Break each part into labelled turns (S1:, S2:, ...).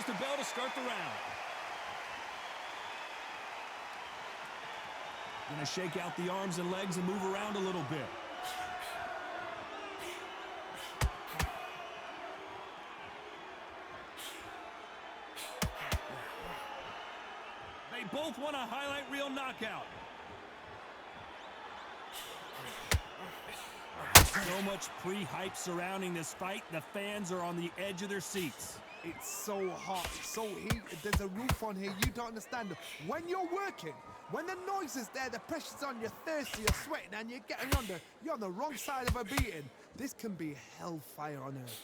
S1: the bell to start the round. Gonna shake out the arms and legs and move around a little bit. They both want a highlight reel knockout. So much pre-hype surrounding this fight. The fans are on the edge of their seats.
S2: It's so hot, it's so heated. There's a roof on here you don't understand. When you're working, when the noise is there, the pressure's on, you're thirsty, you're sweating, and you're getting under. You're on the wrong side of a beating. This can be hellfire on earth.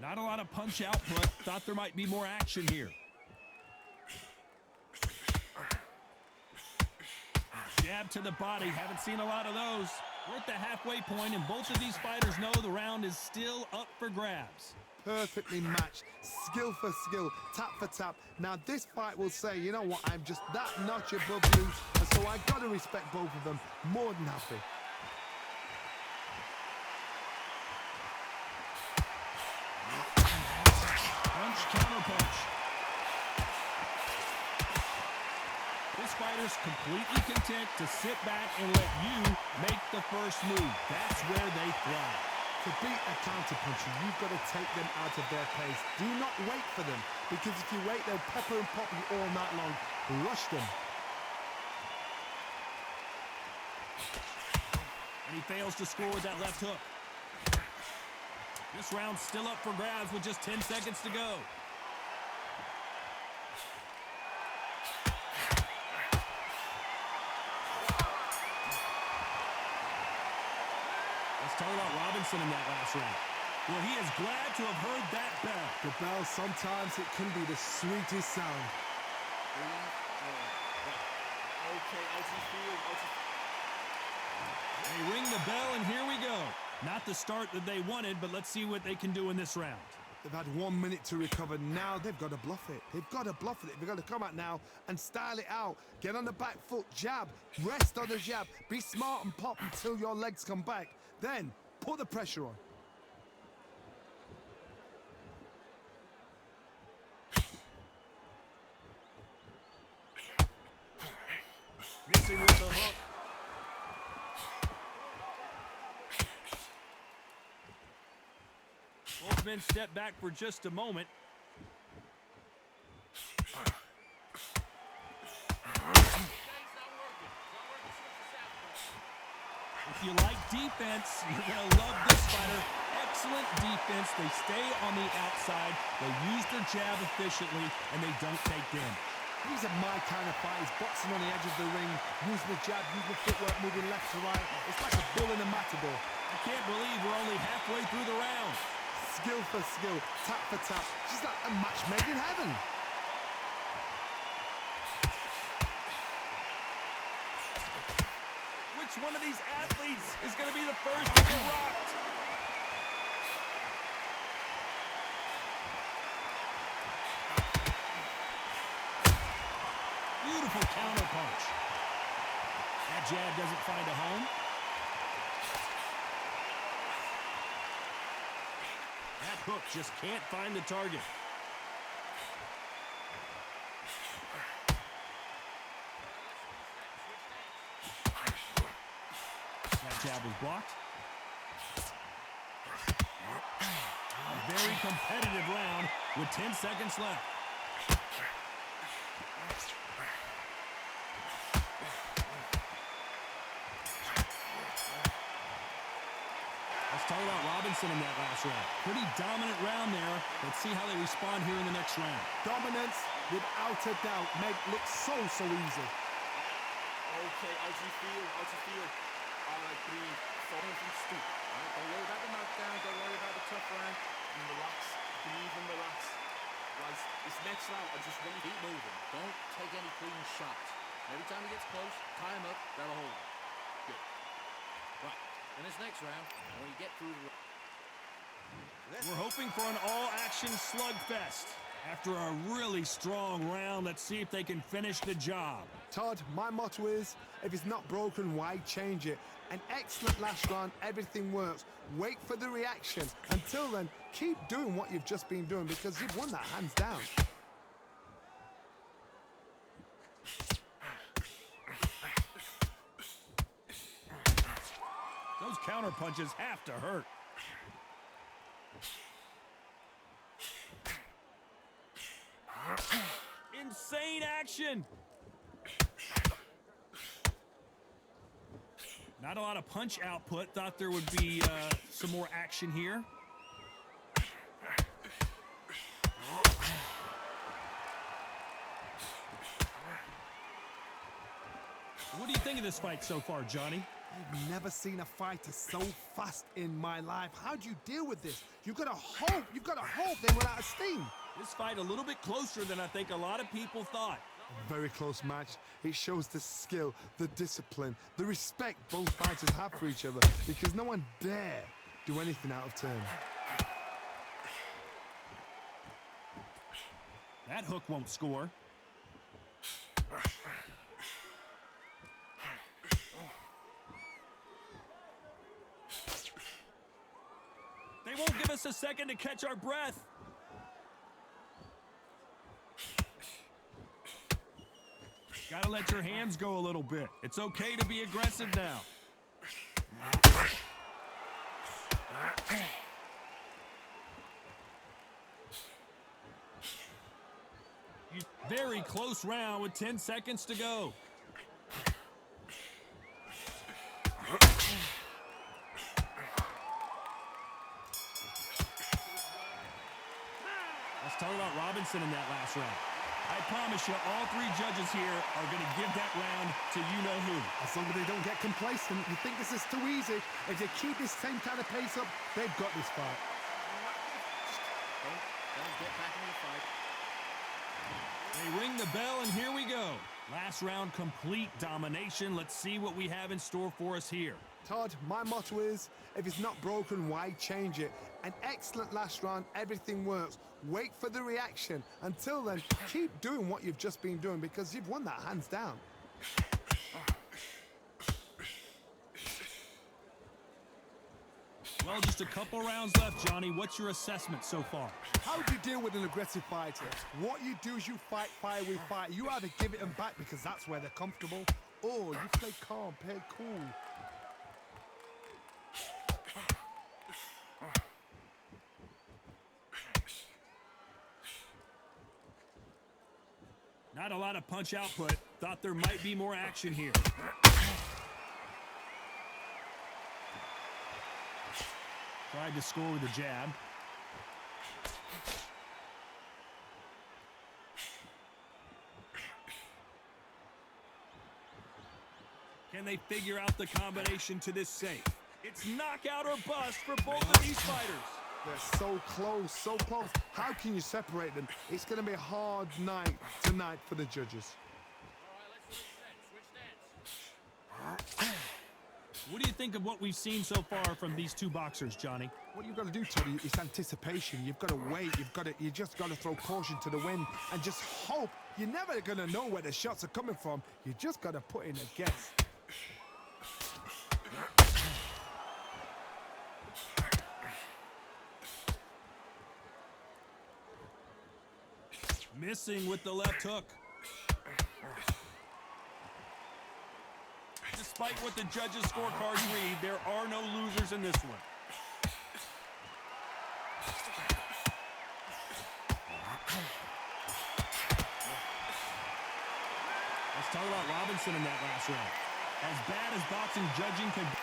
S1: Not a lot of punch output. Thought there might be more action here. Jab to the body. Haven't seen a lot of those. We're at the halfway point, and both of these fighters know the round is still up for grabs.
S2: Perfectly matched, skill for skill, tap for tap. Now this fight will say, you know what, I'm just that notch above you, and so I gotta respect both of them. More than happy.
S1: Punch, counter punch. This fighter's completely content to sit back and let you make the first move. That's where they thrive.
S2: To beat a counter-puncher, you've got to take them out of their pace. Do not wait for them, because if you wait, they'll pepper and pop you all night long. Rush them.
S1: And he fails to score with that left hook. This round's still up for grabs with just 10 seconds to go. Let's talk about Robinson in that last round. Well, he is glad to have heard that bell.
S2: The bell, sometimes it can be the sweetest sound.
S3: Okay, how's he feel?
S1: They ring the bell, and here we go. Not the start that they wanted, but let's see what they can do in this round.
S2: They've had 1 minute to recover. Now they've got to bluff it. They've got to bluff it. They've got to come out now and style it out. Get on the back foot, jab, rest on the jab. Be smart and pop until your legs come back. Then put the pressure on.
S1: Missing with the hook. Both men step back for just a moment. If you like defense, you're going to love this fighter. Excellent defense. They stay on the outside. They use their jab efficiently, and they don't take damage.
S2: These are my kind of fighters, boxing on the edge of the ring, using the jab, using the footwork, moving left to right. It's like a bull in a matador.
S1: I can't believe we're only halfway through the round.
S2: Skill for skill, tap for tap. She's like a match made in heaven.
S1: Which one of these athletes is going to be the first to get rocked? Beautiful counter punch. That jab doesn't find a home. That hook just can't find the target. That jab was blocked. A very competitive round with 10 seconds left. Let's talk about Robinson in that last round. Pretty dominant round there. Let's see how they respond here in the next round.
S2: Dominance, without a doubt, make it look so easy.
S3: Okay, how's he feel? How's he feel? All right, breathe. Falling from stoop. All right, don't worry about the knockdown. Don't worry about the tough round. And relax. Breathe and relax. Right, this next round, I just want you to keep moving. Don't take any clean shots. Every time he gets close, tie him up. That'll hold him. Good. Right. In this next round, when you get through the...
S1: We're hoping for an all-action slugfest. After a really strong round, let's see if they can finish the job.
S2: Todd, my motto is, if it's not broken, why change it? An excellent last round, everything works. Wait for the reaction. Until then, keep doing what you've just been doing because you've won that hands down.
S1: Those counter punches have to hurt. Insane action. Not a lot of punch output. Thought there would be some more action here. What do you think of this fight so far, Johnny?
S2: I've never seen a fighter so fast in my life. How do you deal with this? You've got to hope they run out of steam.
S1: This fight a little bit closer than I think a lot of people thought.
S2: A very close match. It shows the skill, the discipline, the respect both fighters have for each other because no one dare do anything out of turn.
S1: That hook won't score. They won't give us a second to catch our breath. Gotta let your hands go a little bit. It's okay to be aggressive now. Very close round with 10 seconds to go. Let's talk about Robinson in that last round. I promise you, all three judges here are going to give that round to you-know-who.
S2: As long as they don't get complacent, you think this is too easy. If they keep this same kind of pace up, they've got this fight.
S3: Don't get back in the fight.
S1: They ring the bell, and here we go. Last round, complete domination. Let's see what we have in store for us here.
S2: Todd, my motto is, if it's not broken, why change it? An excellent last round, everything works. Wait for the reaction. Until then, keep doing what you've just been doing because you've won that hands down.
S1: Well, just a couple rounds left, Johnny. What's your assessment so far?
S2: How do you deal with an aggressive fighter? What you do is you fight fire with fire. You either give it them back because that's where they're comfortable, or you play calm, play cool.
S1: Not a lot of punch output. Thought there might be more action here. Tried to score with a jab. Can they figure out the combination to this safe? It's knockout or bust for both of these fighters.
S2: They're so close, so close. How can you separate them? It's going to be a hard night tonight for the judges.
S1: What do you think of what we've seen so far from these two boxers, Johnny?
S2: What you've got to do, Toddy, is anticipation. You've got to wait. You just got to throw caution to the wind and just hope. You're never going to know where the shots are coming from. You just got to put in a guess.
S1: Missing with the left hook. Despite what the judges' scorecards read, there are no losers in this one. Let's talk about Robinson in that last round. As bad as boxing judging can be,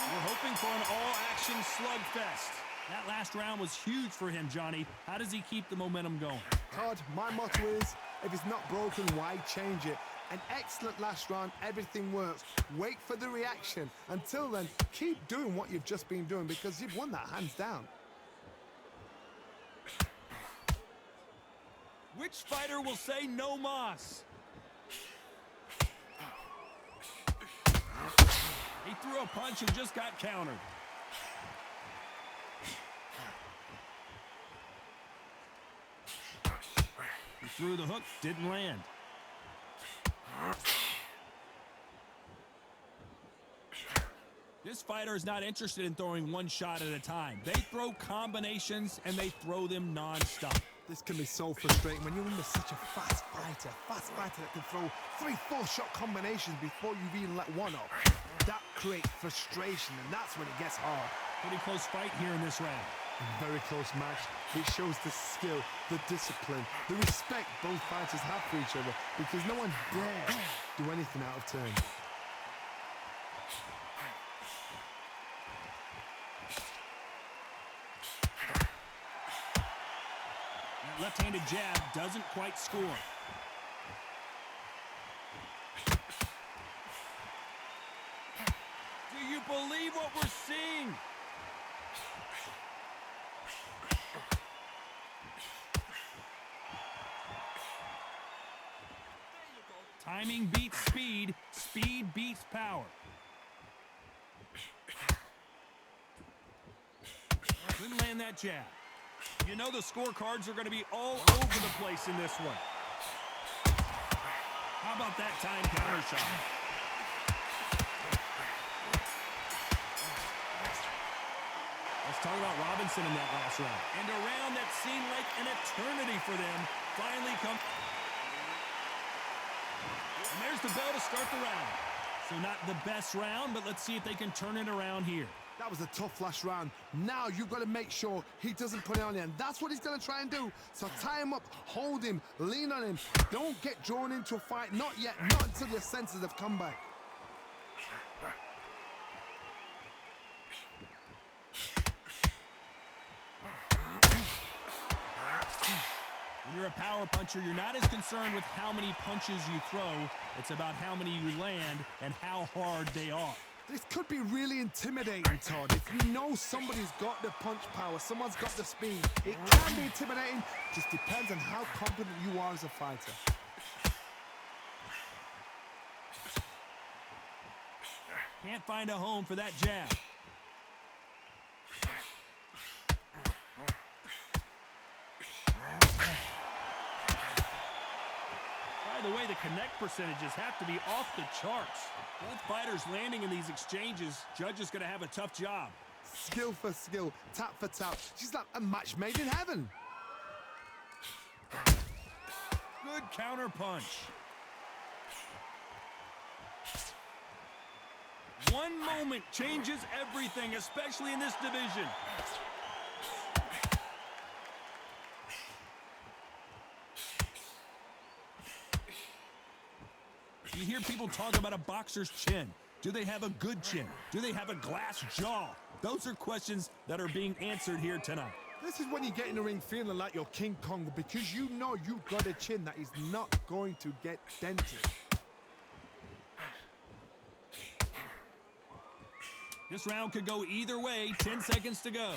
S1: we're hoping for an all-action slugfest. That last round was huge for him, Johnny. How does he keep the momentum going?
S2: Todd, my motto is, if it's not broken, why change it? An excellent last round, everything works. Wait for the reaction. Until then, keep doing what you've just been doing because you've won that hands down.
S1: Which fighter will say no mas? He threw a punch and just got countered. threw the hook, didn't land. This fighter is not interested in throwing one shot at a time. They throw combinations, and they throw them non-stop.
S2: This can be so frustrating when you're under such a fast fighter that can throw 3-4 shot combinations before you've even let one up. That creates frustration, and that's when it gets hard.
S1: Pretty close fight here in this round.
S2: A very close match. It shows the skill, the discipline, the respect both fighters have for each other, because no one dares do anything out of turn.
S1: That left-handed jab doesn't quite score. Do you believe what we're seeing? Timing beats speed. Speed beats power. Couldn't land that jab. You know the scorecards are going to be all over the place in this one. How about that time counter shot? Let's talk about Robinson in that last round. And a round that seemed like an eternity for them finally come. And there's the bell to start the round. So not the best round, but let's see if they can turn it around here.
S2: That was a tough last round. Now you've got to make sure he doesn't put it on you, and that's what he's going to try and do. So tie him up, hold him, lean on him. Don't get drawn into a fight. Not yet. Not until your senses have come back.
S1: When you're a power puncher, you're not as concerned with how many punches you throw. It's about how many you land and how hard they are.
S2: This could be really intimidating, Todd. If you know somebody's got the punch power, someone's got the speed, it can be intimidating. Just depends on how confident you are as a fighter.
S1: Can't find a home for that jab. By the way, the connect percentages have to be off the charts. Both fighters landing in these exchanges, judge is going to have a tough job.
S2: Skill for skill, tap for tap. She's like a match made in heaven.
S1: Good counter punch. One moment changes everything, especially in this division. You hear people talk about a boxer's chin. Do they have a good chin? Do they have a glass jaw? Those are questions that are being answered here tonight.
S2: This is when you get in the ring feeling like you're King Kong, because you know you've got a chin that is not going to get dented.
S1: This round could go either way. 10 seconds to go.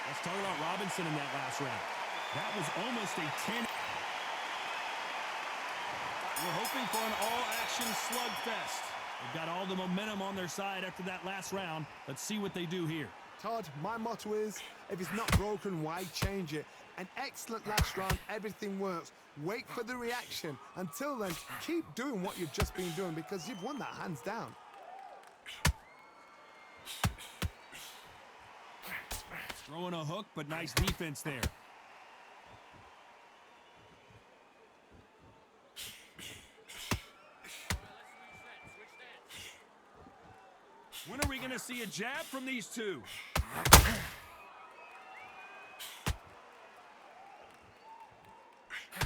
S1: Let's talk about Robinson in that last round. That was almost a 10. We're hoping for an all-action slugfest. They've got all the momentum on their side after that last round. Let's see what they do here.
S2: Todd, my motto is, if it's not broken, why change it? An excellent last round, everything works. Wait for the reaction. Until then, keep doing what you've just been doing, because you've won that hands down.
S1: Throwing a hook, but nice defense there. When are we going to see a jab from these two?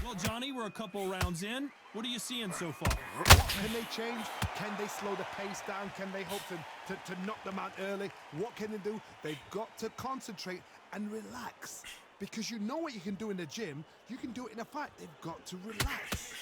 S1: Well, Johnny, we're a couple rounds in. What are you seeing so far?
S2: Can they change? Can they slow the pace down? Can they hope to knock them out early? What can they do? They've got to concentrate and relax. Because you know what you can do in the gym, you can do it in a fight. They've got to relax.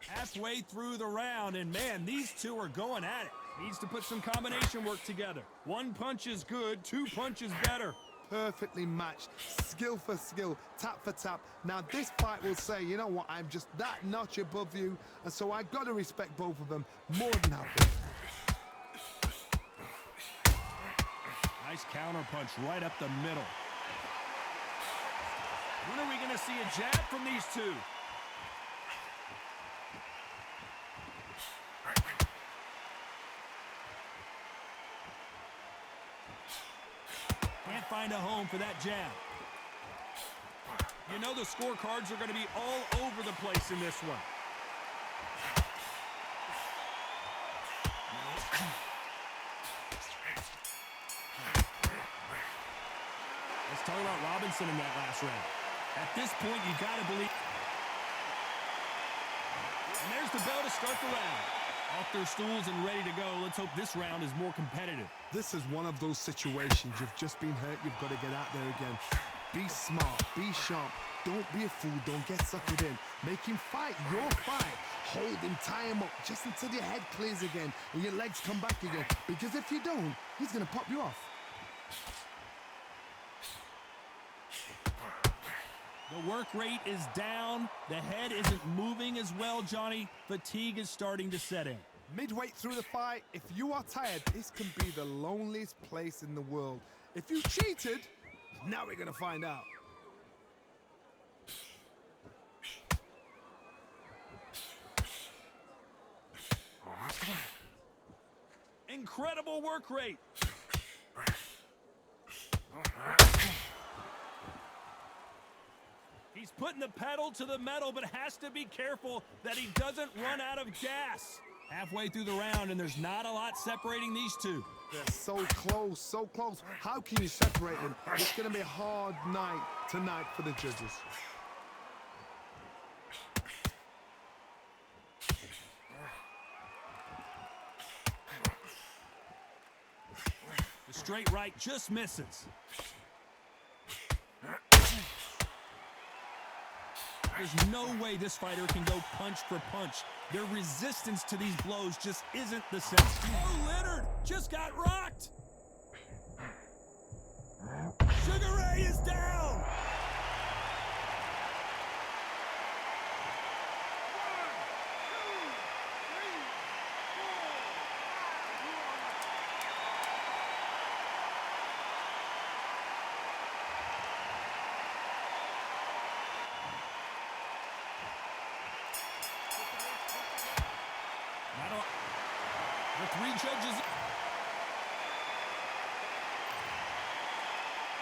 S1: Halfway through the round, and man, these two are going at it. Needs to put some combination work together. One punch is good, two punches better.
S2: perfectly matched, skill for skill, tap for tap. Now this fight will say, you know what, I'm just that notch above you, and so I gotta respect both of them more than happy.
S1: Nice counter punch right up the middle. When are we going to see a jab from these two? Can't find a home for that jab. You know the scorecards are going to be all over the place in this one. Let's talk about Robinson in that last round. At this point, you got to believe. And there's the bell to start the round. Off their stools and ready to go. Let's hope this round is more competitive.
S2: This is one of those situations. You've just been hurt. You've got to get out there again. Be smart. Be sharp. Don't be a fool. Don't get suckered in. Make him fight your fight. Hold him, tie him up just until your head clears again and your legs come back again. Because if you don't, he's going to pop you off.
S1: The work rate is down. The head isn't moving as well, Johnny. Fatigue is starting to set in.
S2: Midway through the fight, if you are tired, this can be the loneliest place in the world. If you cheated, now we're going to find out.
S1: Incredible work rate. He's putting the pedal to the metal, but has to be careful that he doesn't run out of gas. Halfway through the round, and there's not a lot separating these two.
S2: They're so close, so close. How can you separate them? It's going to be a hard night tonight for the judges.
S1: The straight right just misses. There's no way this fighter can go punch for punch. Their resistance to these blows just isn't the same. Oh, Leonard just got rocked. Sugar Ray is down. The three judges.